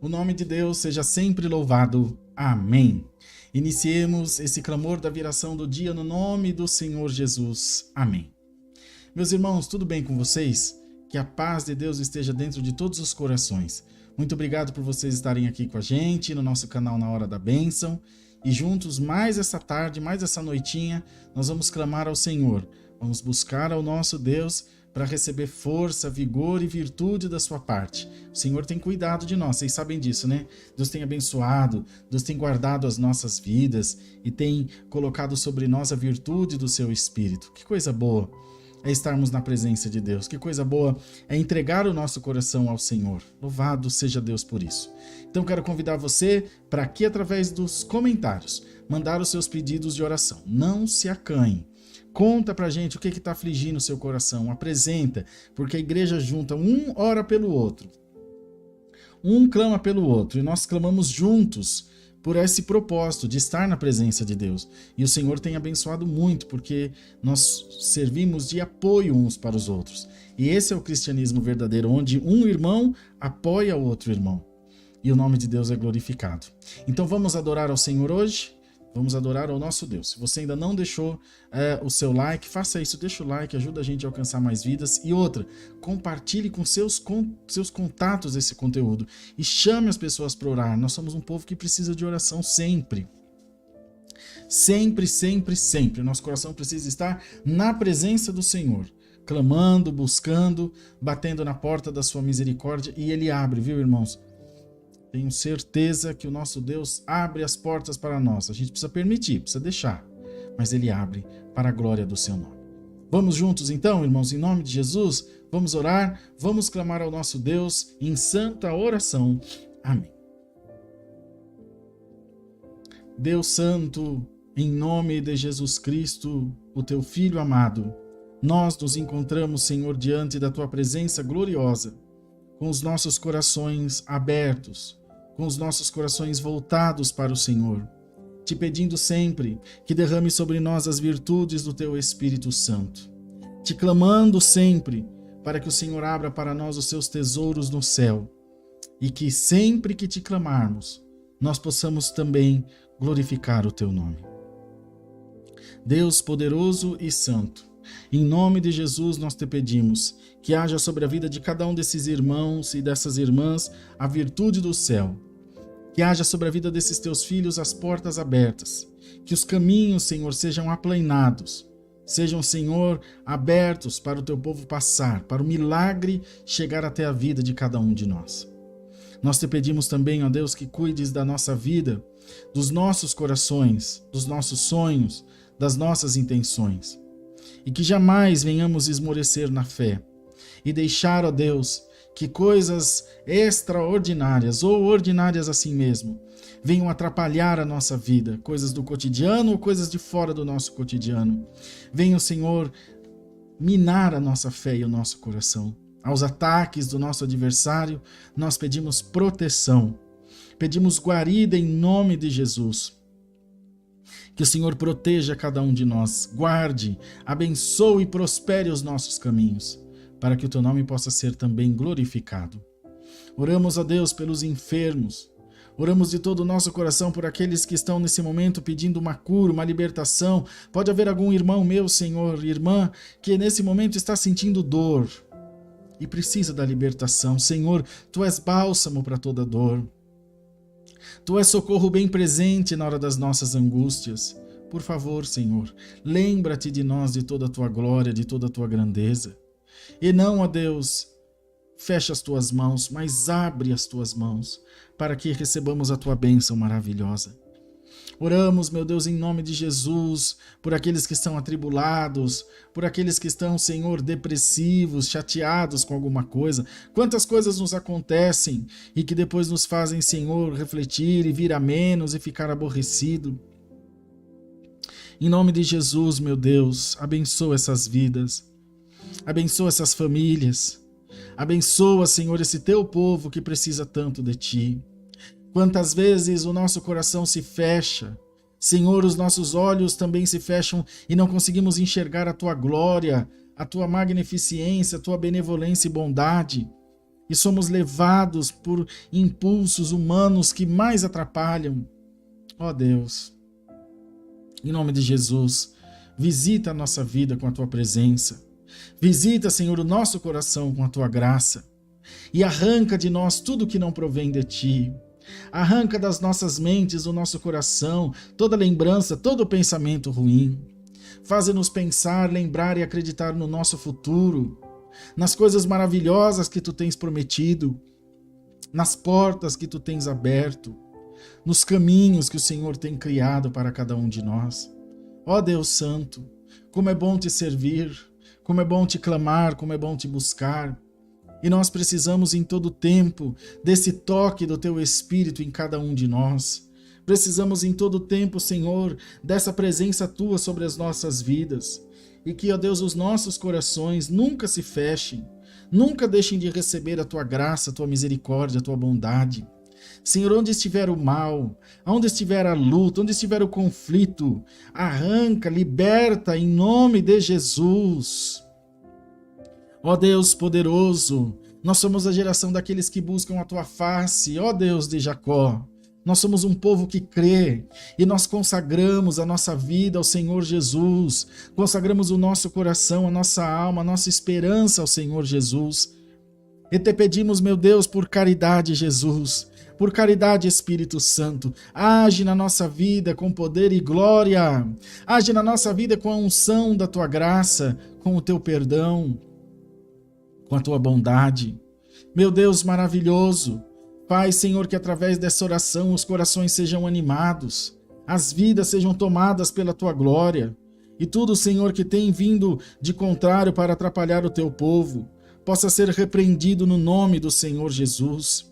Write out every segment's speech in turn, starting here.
O nome de Deus seja sempre louvado. Amém. Iniciemos esse clamor da viração do dia no nome do Senhor Jesus. Amém. Meus irmãos, tudo bem com vocês? Que a paz de Deus esteja dentro de todos os corações. Muito obrigado por vocês estarem aqui com a gente no nosso canal Na Hora da Bênção. E juntos, mais essa tarde, mais essa noitinha, nós vamos clamar ao Senhor. Vamos buscar ao nosso Deus para receber força, vigor e virtude da sua parte. O Senhor tem cuidado de nós, vocês sabem disso, né? Deus tem abençoado, Deus tem guardado as nossas vidas e tem colocado sobre nós a virtude do seu Espírito. Que coisa boa é estarmos na presença de Deus. Que coisa boa é entregar o nosso coração ao Senhor. Louvado seja Deus por isso. Então quero convidar você para aqui, através dos comentários, mandar os seus pedidos de oração. Não se acanhe. Conta pra gente o que está afligindo o seu coração. Apresenta, porque a igreja junta, um ora pelo outro. Um clama pelo outro. E nós clamamos juntos por esse propósito de estar na presença de Deus. E o Senhor tem abençoado muito, porque nós servimos de apoio uns para os outros. E esse é o cristianismo verdadeiro, onde um irmão apoia o outro irmão. E o nome de Deus é glorificado. Então vamos adorar ao Senhor hoje? Vamos adorar ao nosso Deus. Se você ainda não deixou o seu like, faça isso, deixa o like, ajuda a gente a alcançar mais vidas. E outra, compartilhe com seus contatos esse conteúdo e chame as pessoas para orar. Nós somos um povo que precisa de oração sempre. Sempre, sempre, sempre. Nosso coração precisa estar na presença do Senhor, clamando, buscando, batendo na porta da sua misericórdia, e Ele abre, viu, irmãos? Tenho certeza que o nosso Deus abre as portas para nós. A gente precisa permitir, precisa deixar. Mas Ele abre para a glória do seu nome. Vamos juntos então, irmãos, em nome de Jesus? Vamos orar, vamos clamar ao nosso Deus em santa oração. Amém. Deus Santo, em nome de Jesus Cristo, o Teu Filho amado, nós nos encontramos, Senhor, diante da Tua presença gloriosa, com os nossos corações abertos, com os nossos corações voltados para o Senhor, te pedindo sempre que derrame sobre nós as virtudes do Teu Espírito Santo, te clamando sempre para que o Senhor abra para nós os seus tesouros no céu, e que sempre que te clamarmos, nós possamos também glorificar o teu nome. Deus poderoso e santo, em nome de Jesus nós te pedimos que haja sobre a vida de cada um desses irmãos e dessas irmãs a virtude do céu, que haja sobre a vida desses teus filhos as portas abertas, que os caminhos, Senhor, sejam aplainados, sejam, Senhor, abertos para o teu povo passar, para o milagre chegar até a vida de cada um de nós. Nós te pedimos também, ó Deus, que cuides da nossa vida, dos nossos corações, dos nossos sonhos, das nossas intenções, e que jamais venhamos esmorecer na fé e deixar, ó Deus, que coisas extraordinárias ou ordinárias assim mesmo venham atrapalhar a nossa vida, coisas do cotidiano ou coisas de fora do nosso cotidiano. Venham, Senhor, minar a nossa fé e o nosso coração. Aos ataques do nosso adversário, nós pedimos proteção, pedimos guarida em nome de Jesus. Que o Senhor proteja cada um de nós, guarde, abençoe e prospere os nossos caminhos, para que o teu nome possa ser também glorificado. Oramos a Deus pelos enfermos, oramos de todo o nosso coração por aqueles que estão nesse momento pedindo uma cura, uma libertação. Pode haver algum irmão meu, Senhor, irmã, que nesse momento está sentindo dor e precisa da libertação. Senhor, tu és bálsamo para toda dor. Tu és socorro bem presente na hora das nossas angústias. Por favor, Senhor, lembra-te de nós, de toda a tua glória, de toda a tua grandeza. E não, ó Deus, fecha as tuas mãos, mas abre as tuas mãos, para que recebamos a tua bênção maravilhosa. Oramos, meu Deus, em nome de Jesus, por aqueles que estão atribulados, por aqueles que estão, Senhor, depressivos, chateados com alguma coisa. Quantas coisas nos acontecem e que depois nos fazem, Senhor, refletir e vir a menos e ficar aborrecido. Em nome de Jesus, meu Deus, abençoa essas vidas, abençoa essas famílias, abençoa, Senhor, esse teu povo que precisa tanto de ti. Quantas vezes o nosso coração se fecha, Senhor, os nossos olhos também se fecham e não conseguimos enxergar a tua glória, a tua magnificência, a tua benevolência e bondade, e somos levados por impulsos humanos que mais atrapalham. Ó Deus, em nome de Jesus, visita a nossa vida com a tua presença, visita, Senhor, o nosso coração com a tua graça e arranca de nós tudo que não provém de ti. Arranca das nossas mentes, do nosso coração, toda lembrança, todo pensamento ruim. Faze-nos pensar, lembrar e acreditar no nosso futuro, nas coisas maravilhosas que tu tens prometido, nas portas que tu tens aberto, nos caminhos que o Senhor tem criado para cada um de nós. Ó Deus Santo, como é bom te servir, como é bom te clamar, como é bom te buscar. E nós precisamos em todo tempo desse toque do teu Espírito em cada um de nós. Precisamos em todo tempo, Senhor, dessa presença tua sobre as nossas vidas. E que, ó Deus, os nossos corações nunca se fechem, nunca deixem de receber a tua graça, a tua misericórdia, a tua bondade. Senhor, onde estiver o mal, onde estiver a luta, onde estiver o conflito, arranca, liberta em nome de Jesus. Ó Deus poderoso, nós somos a geração daqueles que buscam a tua face, ó Deus de Jacó. Nós somos um povo que crê e nós consagramos a nossa vida ao Senhor Jesus, consagramos o nosso coração, a nossa alma, a nossa esperança ao Senhor Jesus. E te pedimos, meu Deus, por caridade, Jesus, por caridade, Espírito Santo, age na nossa vida com poder e glória, age na nossa vida com a unção da tua graça, com o teu perdão, com a tua bondade. Meu Deus maravilhoso, faz, Senhor, que através dessa oração os corações sejam animados, as vidas sejam tomadas pela tua glória, e tudo, Senhor, que tem vindo de contrário para atrapalhar o teu povo, possa ser repreendido no nome do Senhor Jesus.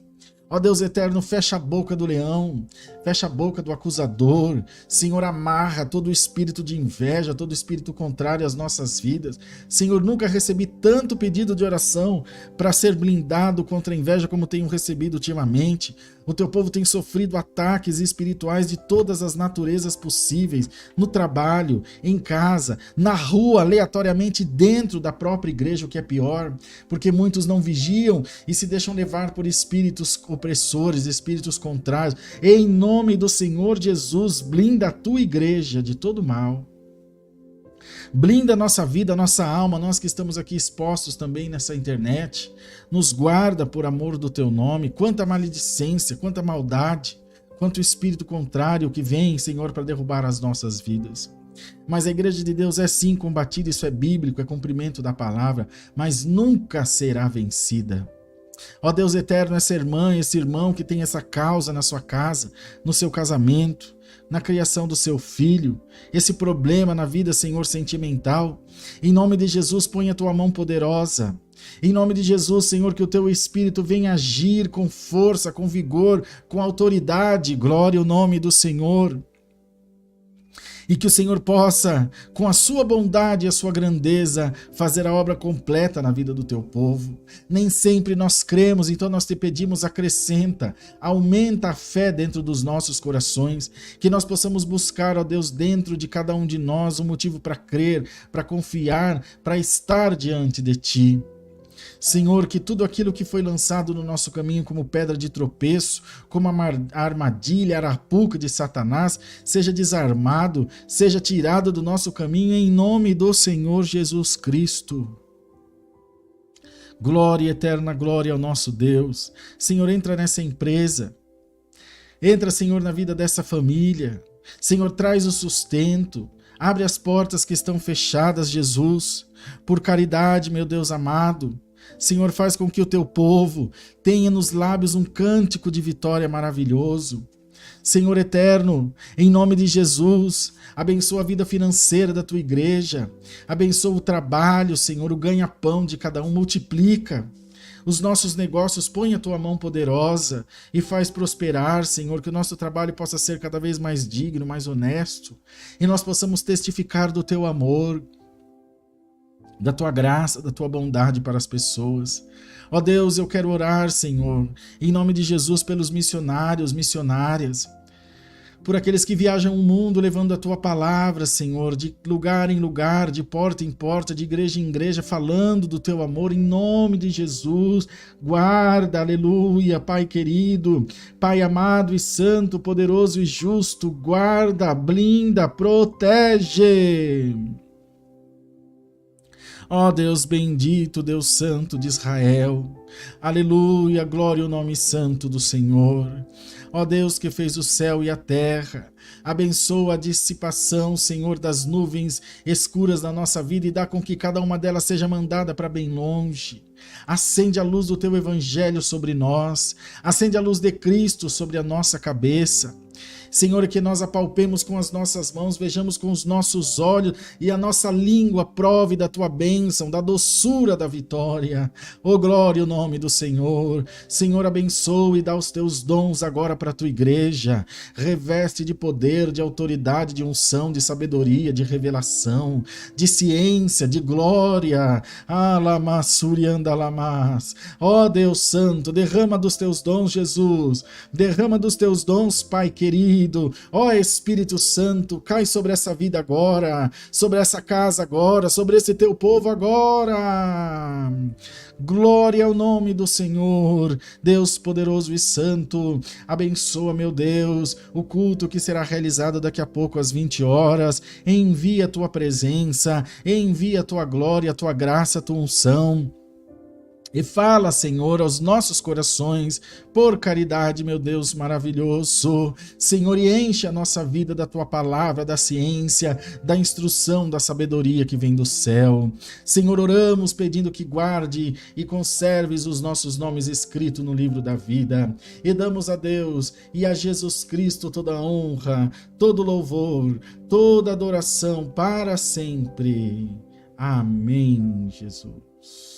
Ó Deus eterno, fecha a boca do leão, fecha a boca do acusador. Senhor, amarra todo o espírito de inveja, todo o espírito contrário às nossas vidas. Senhor, nunca recebi tanto pedido de oração para ser blindado contra a inveja como tenho recebido ultimamente. O teu povo tem sofrido ataques espirituais de todas as naturezas possíveis, no trabalho, em casa, na rua, aleatoriamente dentro da própria igreja, o que é pior, porque muitos não vigiam e se deixam levar por espíritos opressores, espíritos contrários. Em nome do Senhor Jesus, blinda a tua igreja de todo mal. Blinda a nossa vida, a nossa alma, nós que estamos aqui expostos também nessa internet. Nos guarda por amor do teu nome. Quanta maledicência, quanta maldade, quanto espírito contrário que vem, Senhor, para derrubar as nossas vidas. Mas a igreja de Deus é sim combatida, isso é bíblico, é cumprimento da palavra, mas nunca será vencida. Ó Deus eterno, essa irmã, esse irmão que tem essa causa na sua casa, no seu casamento, na criação do seu filho, esse problema na vida, Senhor, sentimental, em nome de Jesus, põe a tua mão poderosa. Em nome de Jesus, Senhor, que o teu Espírito venha agir com força, com vigor, com autoridade. Glória ao nome do Senhor. E que o Senhor possa, com a sua bondade e a sua grandeza, fazer a obra completa na vida do teu povo. Nem sempre nós cremos, então nós te pedimos, acrescenta, aumenta a fé dentro dos nossos corações, que nós possamos buscar, ó Deus, dentro de cada um de nós um motivo para crer, para confiar, para estar diante de ti. Senhor, que tudo aquilo que foi lançado no nosso caminho como pedra de tropeço, como a armadilha, a arapuca de Satanás, seja desarmado, seja tirado do nosso caminho em nome do Senhor Jesus Cristo. Glória eterna, glória ao nosso Deus. Senhor, entra nessa empresa. Entra, Senhor, na vida dessa família. Senhor, traz o sustento. Abre as portas que estão fechadas, Jesus. Por caridade, meu Deus amado. Senhor, faz com que o teu povo tenha nos lábios um cântico de vitória maravilhoso. Senhor eterno, em nome de Jesus, abençoa a vida financeira da tua igreja, abençoa o trabalho, Senhor, o ganha-pão de cada um, multiplica os nossos negócios, põe a tua mão poderosa e faz prosperar, Senhor, que o nosso trabalho possa ser cada vez mais digno, mais honesto, e nós possamos testificar do teu amor, da tua graça, da tua bondade para as pessoas. Ó Deus, eu quero orar, Senhor, em nome de Jesus, pelos missionários, missionárias, por aqueles que viajam o mundo levando a tua palavra, Senhor, de lugar em lugar, de porta em porta, de igreja em igreja, falando do teu amor, em nome de Jesus. Guarda, aleluia, Pai querido, Pai amado e santo, poderoso e justo, guarda, blinda, protege. Ó Deus bendito, Deus santo de Israel, aleluia, glória ao nome santo do Senhor. Ó Deus que fez o céu e a terra, abençoa a dissipação, Senhor, das nuvens escuras da nossa vida e dá com que cada uma delas seja mandada para bem longe. Acende a luz do teu evangelho sobre nós, acende a luz de Cristo sobre a nossa cabeça. Senhor, que nós apalpemos com as nossas mãos, vejamos com os nossos olhos e a nossa língua prove da tua bênção, da doçura da vitória. Oh, glória ao nome do Senhor. Senhor, abençoe e dá os teus dons agora para a tua igreja. Reveste de poder, de autoridade, de unção, de sabedoria, de revelação, de ciência, de glória. Alamassuriandalamas. Ó Deus Santo, derrama dos teus dons, Jesus. Derrama dos teus dons, Pai querido. Ó Espírito Santo, cai sobre essa vida agora, sobre essa casa agora, sobre esse teu povo agora. Glória ao nome do Senhor, Deus poderoso e santo. Abençoa, meu Deus, o culto que será realizado daqui a pouco às 20 horas. Envia a tua presença, envia a tua glória, a tua graça, a tua unção. E fala, Senhor, aos nossos corações, por caridade, meu Deus maravilhoso. Senhor, e enche a nossa vida da tua palavra, da ciência, da instrução, da sabedoria que vem do céu. Senhor, oramos pedindo que guarde e conserves os nossos nomes escritos no livro da vida. E damos a Deus e a Jesus Cristo toda a honra, todo louvor, toda adoração para sempre. Amém, Jesus.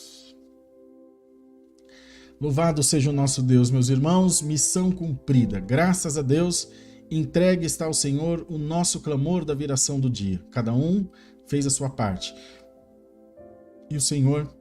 Louvado seja o nosso Deus, meus irmãos, missão cumprida. Graças a Deus, entregue está ao Senhor o nosso clamor da viração do dia. Cada um fez a sua parte. E o Senhor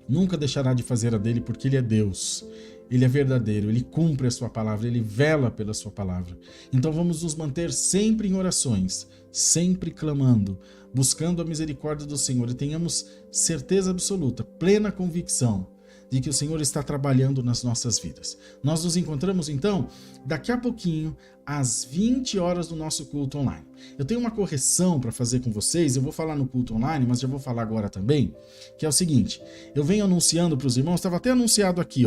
nunca deixará de fazer a dele, porque Ele é Deus. Ele é verdadeiro, Ele cumpre a sua palavra, Ele vela pela sua palavra. Então vamos nos manter sempre em orações, sempre clamando, buscando a misericórdia do Senhor e tenhamos certeza absoluta, plena convicção de que o Senhor está trabalhando nas nossas vidas. Nós nos encontramos então daqui a pouquinho às 20 horas do nosso culto online. Eu tenho uma correção para fazer com vocês, eu vou falar no culto online, mas já vou falar agora também, que é o seguinte, eu venho anunciando para os irmãos, estava até anunciado aqui,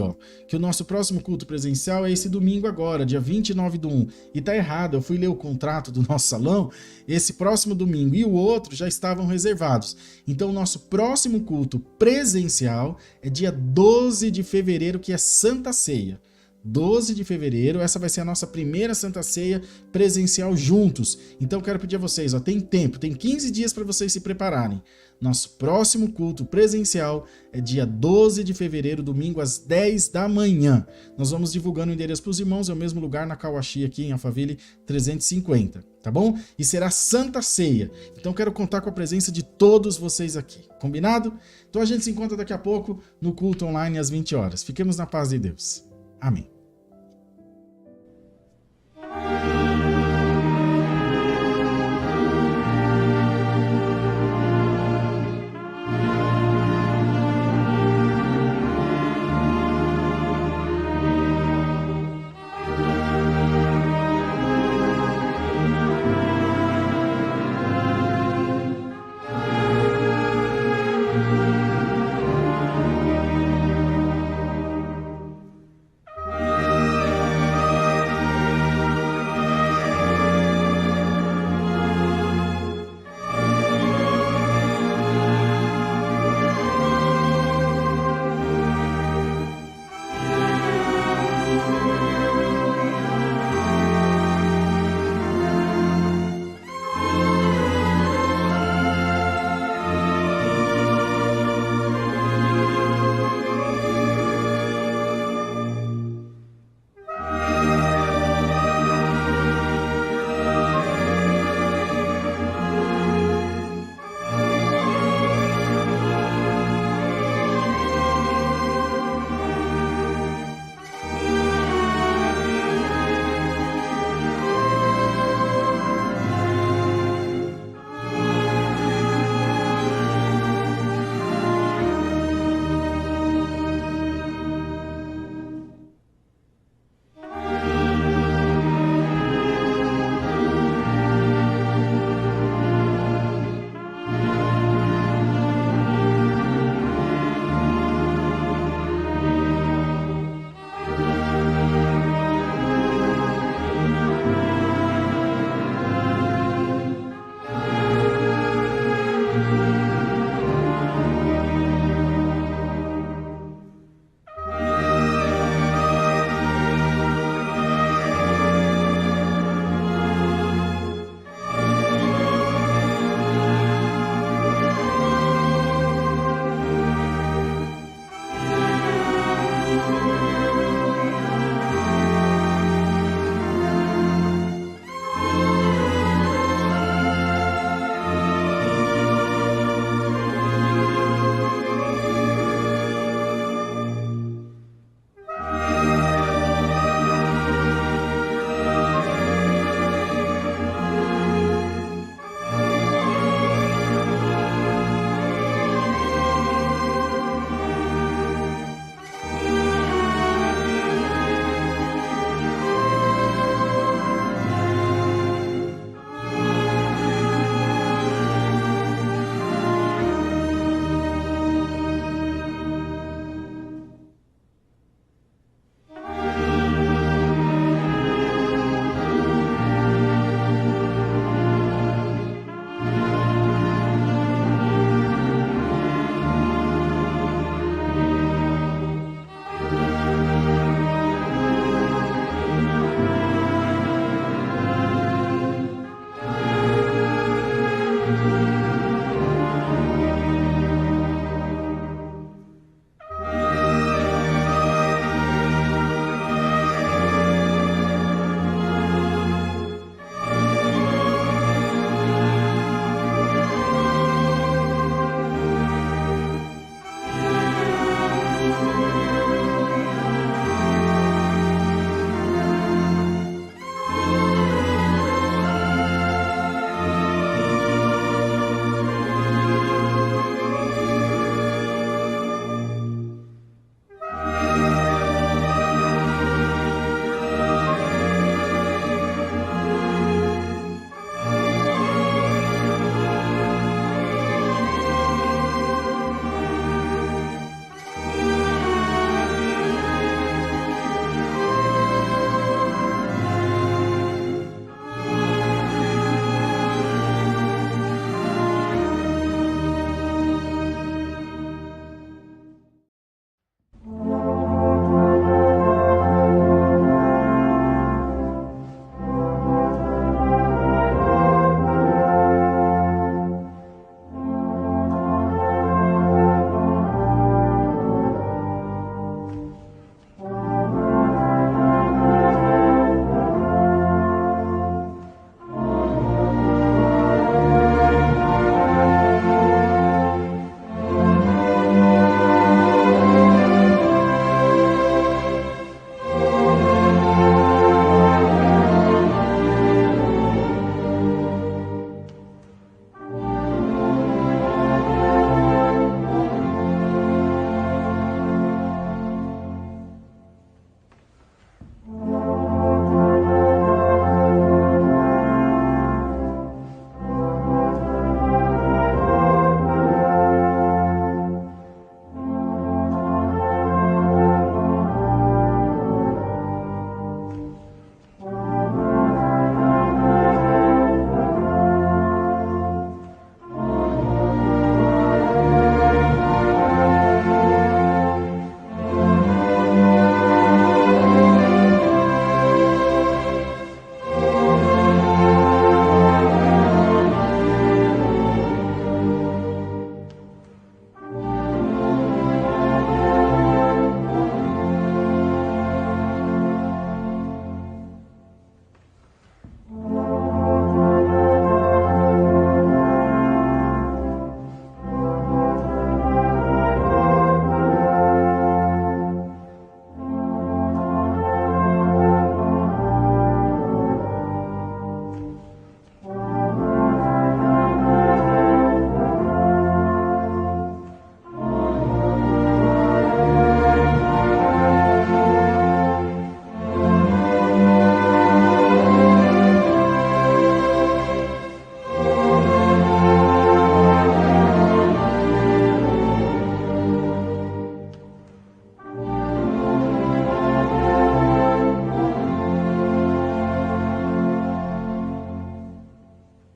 que o nosso próximo culto presencial é esse domingo agora, dia 29/1, e tá errado, eu fui ler o contrato do nosso salão, esse próximo domingo e o outro já estavam reservados. Então o nosso próximo culto presencial é dia 12 de fevereiro, que é Santa Ceia. 12 de fevereiro, essa vai ser a nossa primeira Santa Ceia presencial juntos. Então quero pedir a vocês, tem tempo, tem 15 dias para vocês se prepararem. Nosso próximo culto presencial é dia 12 de fevereiro, domingo às 10 da manhã. Nós vamos divulgando o endereço para os irmãos, é o mesmo lugar na Cauaxi aqui em Alphaville 350, tá bom? E será Santa Ceia. Então quero contar com a presença de todos vocês aqui, combinado? Então a gente se encontra daqui a pouco no culto online às 20 horas. Fiquemos na paz de Deus. Amém.